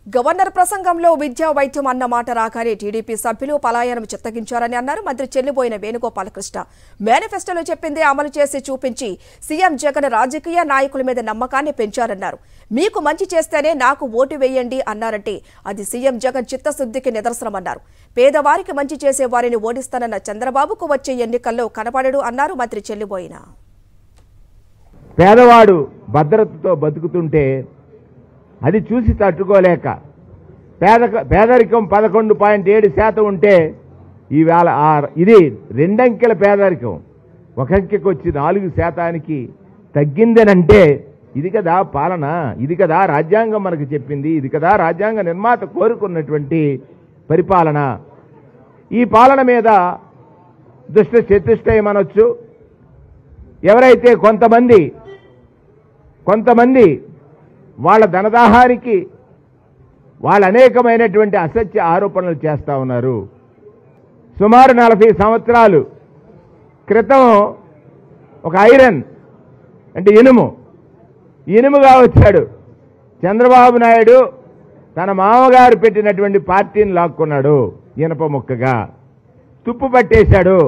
Governor ప్రసంగంలో విద్యా వైద్యం అన్న మాట రాగానే టీడీపీ సభ్యులు పలాయనం చిత్తగించారని అన్నారు మంత్రి చెల్లిబోయిన వేణుగోపాలకృష్ణ. మేనిఫెస్టోలో చెప్పిందే అమలు చేసి చూపించి సీఎం జగన్ రాజకీయ నాయకుల మీద నమ్మకాన్ని పెంచారన్నారు. మీకు మంచి చేస్తేనే నాకు ఓటు వేయండి అన్నారంటే అది సీఎం జగన్ చిత్తశుద్ధికి నిదర్శనమన్నారు. పేదవారికి మంచి చేసే వారిని ఓడిస్తానన్న చంద్రబాబుకు వచ్చే ఎన్నికల్లో కనపడడు అన్నారు మంత్రి చెల్లిబోయిన. పేదవాడు భద్రతతో బతుకుతుంటే అది చూసి తట్టుకోలేక పేదరికం 11.7% ఉంటే ఈవేళ ఇది రెండంకెల పేదరికం ఒక అంకెకి వచ్చి 4% తగ్గిందనంటే ఇది కదా పాలన, ఇది కదా రాజ్యాంగం మనకు చెప్పింది, ఇది కదా రాజ్యాంగ నిర్మాత కోరుకున్నటువంటి పరిపాలన. ఈ పాలన మీద దుష్ట చతుష్టయం అనొచ్చు. ఎవరైతే కొంతమంది వాళ్ళ ధనదాహానికి వాళ్ళు అనేకమైనటువంటి అసత్య ఆరోపణలు చేస్తూ ఉన్నారు. సుమారు 40 సంవత్సరాలు క్రితం ఒక ఐరన్ అంటే ఇనుముగా వచ్చాడు చంద్రబాబు నాయుడు. తన మామగారు పెట్టినటువంటి పార్టీని లాక్కున్నాడు, ఇనప ముక్కగా తుప్పు పట్టేశాడు.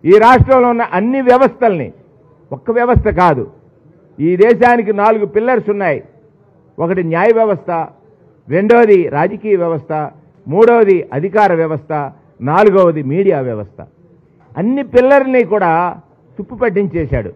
ఈ రాష్ట్రంలో ఉన్న అన్ని వ్యవస్థల్ని, ఒక్క వ్యవస్థ కాదు, ఈ దేశానికి 4 పిల్లర్స్ ఉన్నాయి. ఒకటి న్యాయ వ్యవస్థ, రెండవది రాజకీయ వ్యవస్థ, మూడవది అధికార వ్యవస్థ, నాలుగవది మీడియా వ్యవస్థ. అన్ని పిల్లర్ని కూడా తుప్పు పట్టించేశాడు.